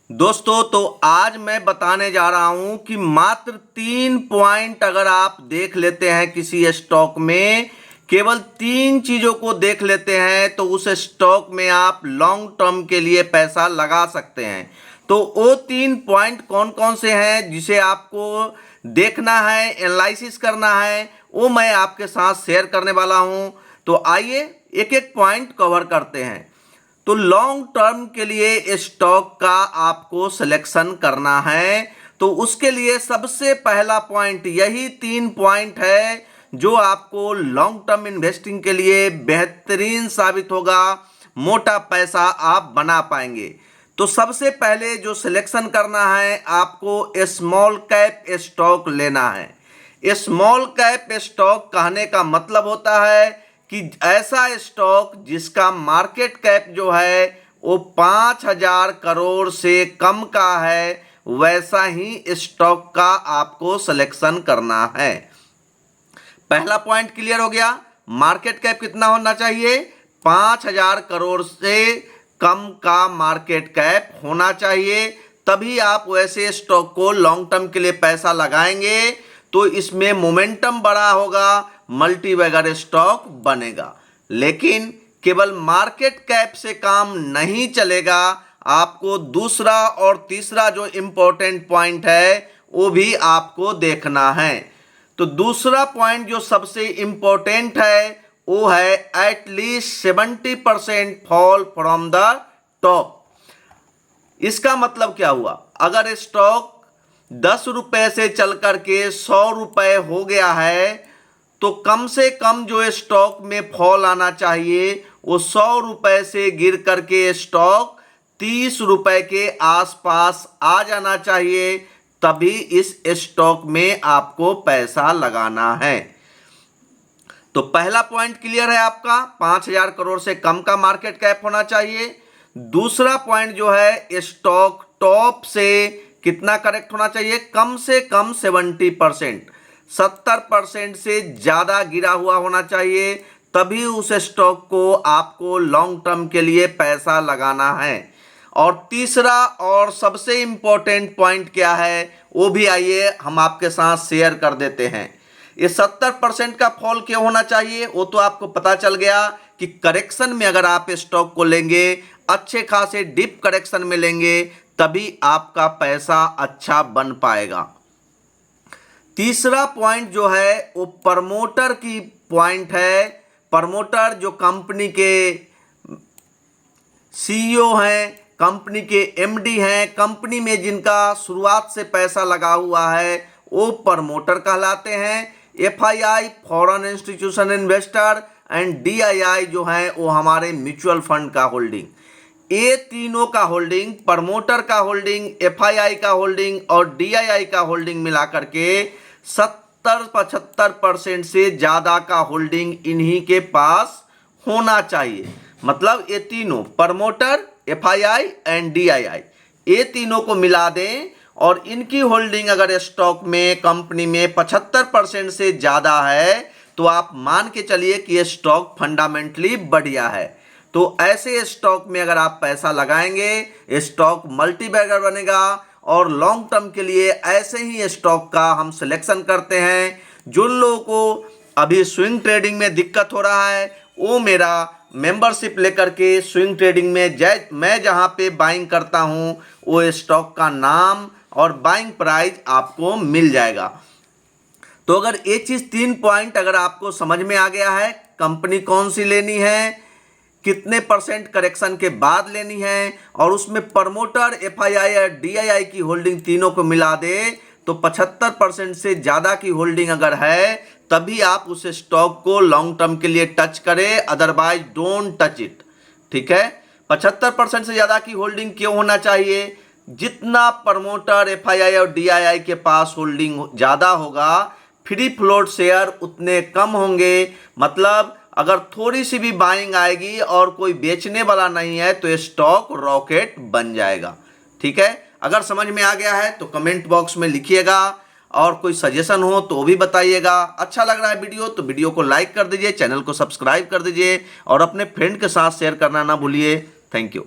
दोस्तों तो आज मैं बताने जा रहा हूं कि मात्र 3 पॉइंट अगर आप देख लेते हैं किसी स्टॉक में, केवल 3 चीजों को देख लेते हैं तो उस स्टॉक में आप लॉन्ग टर्म के लिए पैसा लगा सकते हैं। तो वो 3 पॉइंट कौन कौन से हैं जिसे आपको देखना है, एनालिसिस करना है, वो मैं आपके साथ शेयर करने वाला हूं। तो आइए एक एक पॉइंट कवर करते हैं। तो लॉन्ग टर्म के लिए स्टॉक का आपको सिलेक्शन करना है, तो उसके लिए सबसे पहला पॉइंट यही 3 पॉइंट है जो आपको लॉन्ग टर्म इन्वेस्टिंग के लिए बेहतरीन साबित होगा, मोटा पैसा आप बना पाएंगे। तो सबसे पहले जो सिलेक्शन करना है, आपको स्मॉल कैप स्टॉक लेना है। स्मॉल कैप स्टॉक कहने का मतलब होता है कि ऐसा स्टॉक जिसका मार्केट कैप जो है वो 5,000 करोड़ से कम का है, वैसा ही स्टॉक का आपको सिलेक्शन करना है। पहला पॉइंट क्लियर हो गया। मार्केट कैप कितना होना चाहिए? 5,000 करोड़ से कम का मार्केट कैप होना चाहिए, तभी आप वैसे स्टॉक को लॉन्ग टर्म के लिए पैसा लगाएंगे तो इसमें मोमेंटम बड़ा होगा, मल्टी बैगर स्टॉक बनेगा। लेकिन केवल मार्केट कैप से काम नहीं चलेगा, आपको दूसरा और तीसरा जो इंपॉर्टेंट पॉइंट है वो भी आपको देखना है। तो दूसरा पॉइंट जो सबसे इंपॉर्टेंट है वो है at least 70% fall from the top. इसका मतलब क्या हुआ? अगर स्टॉक 10 रुपए से चल करके 100 रुपए हो गया है तो कम से कम जो स्टॉक में फॉल आना चाहिए वो 100 रुपए से गिर करके स्टॉक 30 रुपए के आसपास आ जाना चाहिए, तभी इस स्टॉक में आपको पैसा लगाना है। तो पहला पॉइंट क्लियर है आपका, 5,000 करोड़ से कम का मार्केट कैप होना चाहिए। दूसरा पॉइंट जो है, स्टॉक टॉप से कितना करेक्ट होना चाहिए? कम से कम 70%, 70% से ज्यादा गिरा हुआ होना चाहिए, तभी उस स्टॉक को आपको लॉन्ग टर्म के लिए पैसा लगाना है। और तीसरा और सबसे इंपॉर्टेंट पॉइंट क्या है वो भी आइए हम आपके साथ शेयर कर देते हैं। ये 70% का फॉल क्यों होना चाहिए वो तो आपको पता चल गया कि करेक्शन में अगर आप स्टॉक को लेंगे, अच्छे खासे डीप करेक्शन में लेंगे, तभी आपका पैसा अच्छा बन पाएगा। तीसरा पॉइंट जो है वो प्रमोटर की पॉइंट है। प्रमोटर जो कंपनी के सीईओ हैं, कंपनी के एमडी हैं, कंपनी में जिनका शुरुआत से पैसा लगा हुआ है वो प्रमोटर कहलाते हैं। FII foreign institution investor and DII जो है वो हमारे म्यूचुअल फंड का होल्डिंग। ये तीनों का होल्डिंग, प्रमोटर का होल्डिंग, एफआईआई का होल्डिंग और डीआईआई का होल्डिंग मिलाकर के 70-75% से ज्यादा का होल्डिंग इन्हीं के पास होना चाहिए। मतलब ये तीनों प्रमोटर, एफआईआई एंड डीआईआई, ये तीनों को मिला दें और इनकी होल्डिंग अगर स्टॉक में, कंपनी में 75% से ज्यादा है तो आप मान के चलिए कि ये स्टॉक फंडामेंटली बढ़िया है। तो ऐसे स्टॉक में अगर आप पैसा लगाएंगे, स्टॉक मल्टी बैगर बनेगा। और लॉन्ग टर्म के लिए ऐसे ही स्टॉक का हम सिलेक्शन करते हैं। जिन लोगों को अभी स्विंग ट्रेडिंग में दिक्कत हो रहा है वो मेरा मेंबरशिप लेकर के स्विंग ट्रेडिंग में मैं जहां पे बाइंग करता हूं वो स्टॉक का नाम और बाइंग प्राइस आपको मिल जाएगा। तो अगर ये चीज 3 पॉइंट अगर आपको समझ में आ गया है, कंपनी कौन सी लेनी है, कितने % करेक्शन के बाद लेनी है और उसमें प्रमोटर, एफआईआई और डीआईआई की होल्डिंग तीनों को मिला दे तो 75% से ज्यादा की होल्डिंग अगर है तभी आप उस स्टॉक को लॉन्ग टर्म के लिए टच करें, अदरवाइज डोंट टच इट। ठीक है। 75% से ज्यादा की होल्डिंग क्यों होना चाहिए? जितना प्रमोटर, एफआईआई और डीआईआई के पास होल्डिंग ज्यादा होगा, फ्री फ्लोट शेयर उतने कम होंगे। मतलब अगर थोड़ी सी भी बाइंग आएगी और कोई बेचने वाला नहीं है तो स्टॉक रॉकेट बन जाएगा। ठीक है। अगर समझ में आ गया है तो कमेंट बॉक्स में लिखिएगा और कोई सजेशन हो तो भी बताइएगा। अच्छा लग रहा है वीडियो तो वीडियो को लाइक कर दीजिए, चैनल को सब्सक्राइब कर दीजिए और अपने फ्रेंड के साथ शेयर करना ना भूलिए। Thank you.